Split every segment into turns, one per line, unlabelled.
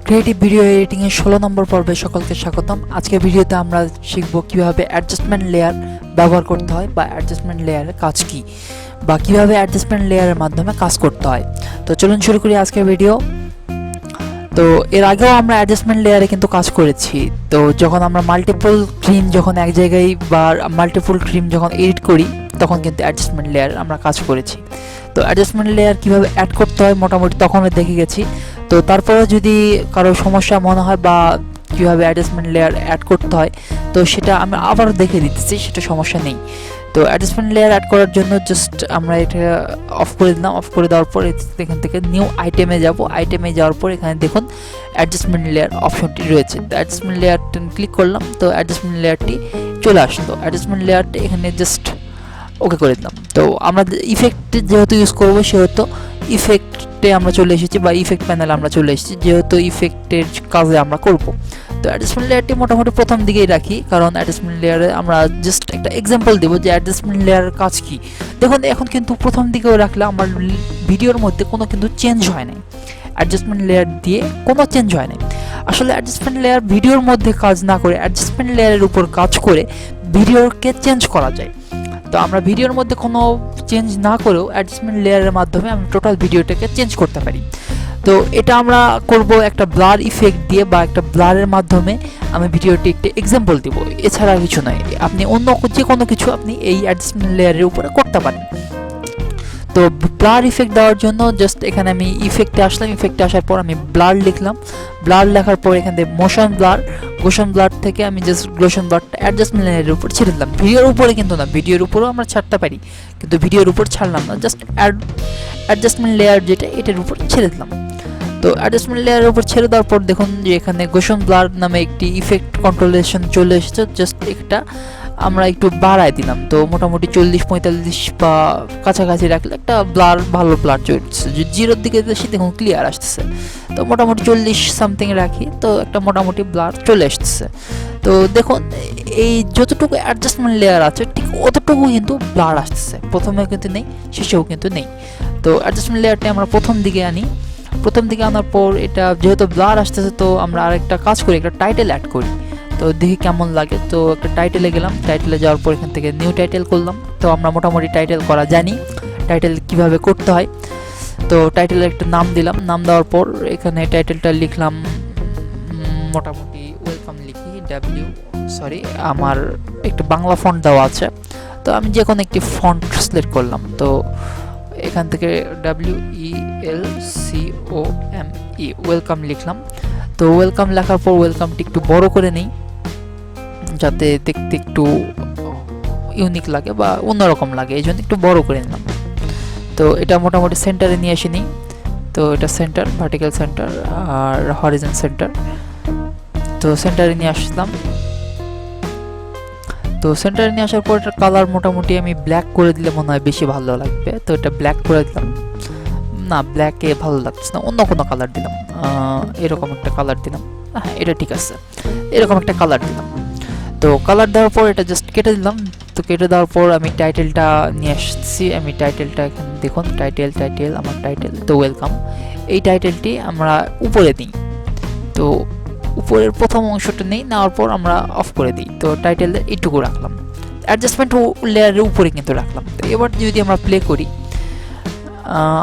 Creative video editing এর 16 নম্বর পর্বে সকলকে স্বাগতম। আজকের ভিডিওতে আমরা শিখব কিভাবে অ্যাডজাস্টমেন্ট লেয়ার ব্যবহার করতে হয় বা অ্যাডজাস্টমেন্ট লেয়ারের কাজ কি বা কিভাবে অ্যাডজাস্টমেন্ট লেয়ারের মাধ্যমে কাজ করতে হয়। তো চলুন শুরু করি আজকের ভিডিও। তো এর আগেও আমরা অ্যাডজাস্টমেন্ট লেয়ারে কিন্তু কাজ করেছি। তো যখন আমরা মাল্টিপল থিম যখন এক জায়গায় বা মাল্টিপল থিম যখন এডিট করি তখন কিন্তু অ্যাডজাস্টমেন্ট লেয়ার আমরা কাজ করেছি। তো অ্যাডজাস্টমেন্ট লেয়ার কিভাবে অ্যাড করতে হয় মোটামুটি তখন দেখে গেছি। তো তারপরে যদি কারো সমস্যা মনে হয় বা কীভাবে অ্যাডজাস্টমেন্ট লেয়ার অ্যাড করতে হয় তো সেটা আমি আবার দেখে দিতেছি, সেটা সমস্যা নেই। তো অ্যাডজাস্টমেন্ট লেয়ার অ্যাড করার জন্য জাস্ট আমরা এটা অফ করে দিলাম। অফ করে দেওয়ার পর এখান থেকে নিউ আইটেমে যাব। আইটেমে যাওয়ার পর এখানে দেখুন অ্যাডজাস্টমেন্ট লেয়ার অপশনটি রয়েছে। তো অ্যাডজাস্টমেন্ট লেয়ারটি ক্লিক করলাম, তো অ্যাডজাস্টমেন্ট লেয়ারটি চলে আসলো। অ্যাডজাস্টমেন্ট লেয়ারটি এখানে জাস্ট ওকে করে দিলাম। তো আমরা ইফেক্ট যেহেতু ইউজ করবো সেহেতু ইফেক্টে আমরা চলে এসেছি বা ইফেক্ট প্যানেলে আমরা চলে এসেছি, যেহেতু ইফেক্টের কাজে আমরা করব। তো অ্যাডজাস্টমেন্ট লেয়ারটি মোটামুটি প্রথম দিকেই রাখি, কারণ অ্যাডজাস্টমেন্ট লেয়ারে আমরা জাস্ট একটা এক্সাম্পল দেবো যে অ্যাডজাস্টমেন্ট লেয়ারের কাজ কি। দেখুন এখন কিন্তু প্রথম দিকেও রাখলে আমার ভিডিওর মধ্যে কোনো কিন্তু চেঞ্জ হয় নাই। অ্যাডজাস্টমেন্ট লেয়ার দিয়ে কোনো চেঞ্জ হয় নাই। আসলে অ্যাডজাস্টমেন্ট লেয়ার ভিডিওর মধ্যে কাজ না করে অ্যাডজাস্টমেন্ট লেয়ারের উপর কাজ করে ভিডিওকে চেঞ্জ করা যায়। তো আমরা ভিডিওর মধ্যে কোনো চেঞ্জ না করেও অ্যাডজাস্টমেন্ট লেয়ারের মাধ্যমে আমি টোটাল ভিডিওটাকে চেঞ্জ করতে পারি। তো এটা আমরা করব একটা ব্লার ইফেক্ট দিয়ে বা একটা ব্লারের মাধ্যমে আমি ভিডিওটি একটা এক্সাম্পল দিব, এছাড়া কিছু নয়। আপনি অন্য যে কোনো কিছু আপনি এই অ্যাডজাস্টমেন্ট লেয়ারের উপরে করতে পারেন। তো ব্লার ইফেক্ট দেওয়ার জন্য জাস্ট এখানে আমি ইফেক্টে আসলাম। ইফেক্টে আসার পর আমি ব্লার লিখলাম। ব্লার লেখার পর এখান থেকে মোশন ব্লার থেকে আমি জাস্ট মোশন ব্লারটা অ্যাডজাস্টমেন্ট লেয়ারের উপর ছেড়ে দিলাম। ভিডিওর উপরে কিন্তু না, ভিডিওর উপরেও আমরা ছাড়তে পারি কিন্তু ভিডিওর উপর ছাড়লাম না, জাস্ট অ্যাডজাস্টমেন্ট লেয়ার যেটা এটার উপর ছেড়ে দিলাম। তো অ্যাডজাস্টমেন্ট লেয়ারের উপর ছেড়ে দেওয়ার পর দেখুন যে এখানে মোশন ব্লার নামে একটি ইফেক্ট কন্ট্রোলেশন চলে এসেছে। জাস্ট একটা আমরা একটু বাড়ায় দিলাম। তো মোটামুটি 40-45 বা কাছাকাছি রাখলে একটা ভালো ব্লার চলছে। যে জিরোর দিকে বেশি দেখুন ক্লিয়ার আসতেছে। তো মোটামুটি 40 সামথিং রাখি, তো একটা মোটামুটি ব্লার চলে আসতেছে। তো দেখুন এই যতটুকু অ্যাডজাস্টমেন্ট লেয়ার আছে ঠিক অতটুকু কিন্তু ব্লার আসতেছে, প্রথমেও কিন্তু নেই, শেষেও কিন্তু নেই। তো অ্যাডজাস্টমেন্ট লেয়ারটা আমরা প্রথম দিকে আনি। প্রথম দিকে আনার পর এটা যেহেতু ব্লার আসতেছে তো আমরা আরেকটা কাজ করি, একটা টাইটেল অ্যাড করি। তো দেখি কেমন লাগে। তো একটা টাইটেলে গেলাম, টাইটেলে যাওয়ার পর এখান থেকে নিউ টাইটেল করলাম। তো আমরা মোটামুটি টাইটেল করা জানি, টাইটেল কিভাবে করতে হয়। তো টাইটেলের একটা নাম দিলাম। নাম দেওয়ার পর এখানে টাইটেলটা লিখলাম মোটামুটি ওয়েলকাম লিখি। আমার একটা বাংলা ফন্ট দেওয়া আছে, তো আমি যে কোনো একটি ফন্ট সিলেক্ট করলাম। তো এখান থেকে WELCOME ওয়েলকাম লিখলাম। তো ওয়েলকাম লেখার পর ওয়েলকামটি একটু বড় করে নেই যাতে দেখতে একটু ইউনিক লাগে বা অন্যরকম লাগে, এই জন্য একটু বড় করে নিলাম। তো এটা মোটামুটি সেন্টারে নিয়ে আসিনি। তো এটা সেন্টার, ভার্টিক্যাল সেন্টার আর হরিজন সেন্টার। তো সেন্টারে নিয়ে আসলাম। তো সেন্টারে নিয়ে আসার পর এটার কালার মোটামুটি আমি ব্ল্যাক করে দিলে মনে হয় বেশি ভালো লাগবে। তো এটা ব্ল্যাক করে দিলাম। না, ব্ল্যাকে ভালো লাগছে না, অন্য কোনো কালার দিলাম। এরকম একটা কালার দিলাম। হ্যাঁ, এটা ঠিক আছে, এরকম একটা কালার দিলাম। তো কালার দেওয়ার পর এটা জাস্ট কেটে দিলাম। তো কেটে দেওয়ার পর আমি টাইটেলটা নিয়ে আসছি। আমি টাইটেলটা এখানে দেখুন, টাইটেল আমার টাইটেল। তো ওয়েলকাম, এই টাইটেলটি আমরা উপরে দিই। তো উপরের প্রথম অংশটা নেওয়ার পর আমরা অফ করে দিই। তো টাইটেলের এইটুকু রাখলাম, অ্যাডজাস্টমেন্ট লেয়ারের উপরে কিন্তু রাখলাম। তো এবার যদি আমরা প্লে করি,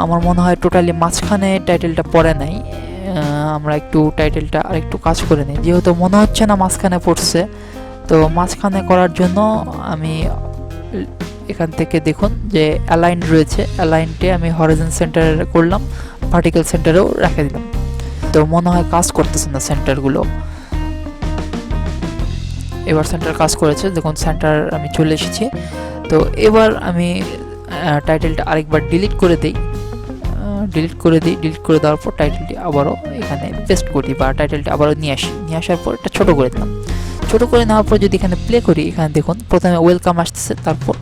আমার মনে হয় টোটালি মাঝখানে টাইটেলটা পড়ে নাই। আমরা একটু টাইটেলটা আরেকটু কাজ করে নিই, যেহেতু মনে হচ্ছে না মাঝখানে পড়ছে। তো মাঝখানে করার জন্য আমি এখান থেকে দেখুন যে অ্যালাইন রয়েছে, অ্যালাইনটে আমি হরিজন সেন্টারে করলাম, ভার্টিক্যাল সেন্টারেও রেখে দিলাম। তো মনে হয় কাজ করতেছে না সেন্টারগুলো। এবার সেন্টার কাজ করেছে, দেখুন সেন্টার আমি চলে এসেছি। তো এবার আমি টাইটেলটা আরেকবার ডিলিট করে দিই। ডিলিট করে দেওয়ার পর টাইটেলটি আবারও এখানে পেস্ট করি বা টাইটেলটা আবারও নিয়ে আসার পর এটা ছোটো করে দিলাম। ছোটো করে নেওয়ার পর যদি এখানে প্লে করি, এখানে দেখুন প্রথমে ওয়েলকাম আসতেছে, তারপর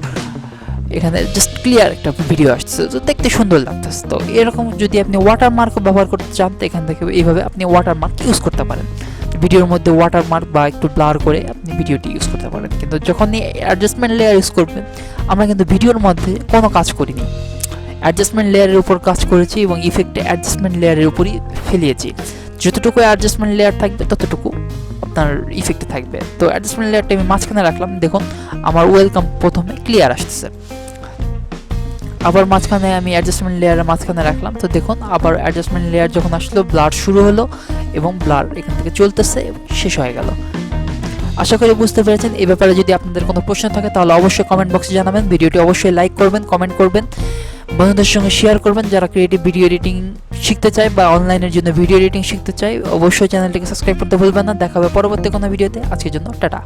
এখানে জাস্ট ক্লিয়ার একটা ভিডিও আসছে, তো দেখতে সুন্দর লাগতেছে। তো এরকম যদি আপনি ওয়াটারমার্ক ব্যবহার করতে চান তো এখান থেকে এইভাবে আপনি ওয়াটারমার্ক ইউজ করতে পারেন। ভিডিওর মধ্যে ওয়াটারমার্ক বা একটু ব্লার করে আপনি ভিডিওটি ইউজ করতে পারেন। কিন্তু যখনই অ্যাডজাস্টমেন্ট লেয়ার ইউজ করবেন, আমরা কিন্তু ভিডিওর মধ্যে কোনো কাজ করিনি, অ্যাডজাস্টমেন্ট লেয়ারের উপর কাজ করেছি এবং ইফেক্টে অ্যাডজাস্টমেন্ট লেয়ারের উপরই ফেলিয়েছি। যতটুকু অ্যাডজাস্টমেন্ট লেয়ার থাকবে ততটুকু আপনার ইফেক্টে থাকবে। তো অ্যাডজাস্টমেন্ট লেয়ারটা আমি মাঝখানে রাখলাম, দেখুন আমার ওয়েলকাম প্রথমে ক্লিয়ার আসতেছে। আবার মাঝখানে আমি অ্যাডজাস্টমেন্ট লেয়ারের মাঝখানে রাখলাম, তো দেখুন আবার অ্যাডজাস্টমেন্ট লেয়ার যখন আসলো ব্লার শুরু হলো এবং ব্লার এখান থেকে চলতেছে এবং শেষ হয়ে গেল। আশা করি বুঝতে পেরেছেন। এই ব্যাপারে যদি আপনাদের কোনো প্রশ্ন থাকে তাহলে অবশ্যই কমেন্ট বক্সে জানাবেন। ভিডিওটি অবশ্যই লাইক করবেন, কমেন্ট করবেন, বন্ধুদের সঙ্গে শেয়ার করবেন। যারা ক্রিয়েটিভ ভিডিও এডিটিং শিখতে চায় বা অনলাইনের জন্য ভিডিও এডিটিং শিখতে চায় অবশ্যই চ্যানেলটিকে সাবস্ক্রাইব করতে ভুলবেন না। দেখা হবে পরবর্তী কোনো ভিডিওতে। আজকের জন্য টাটা।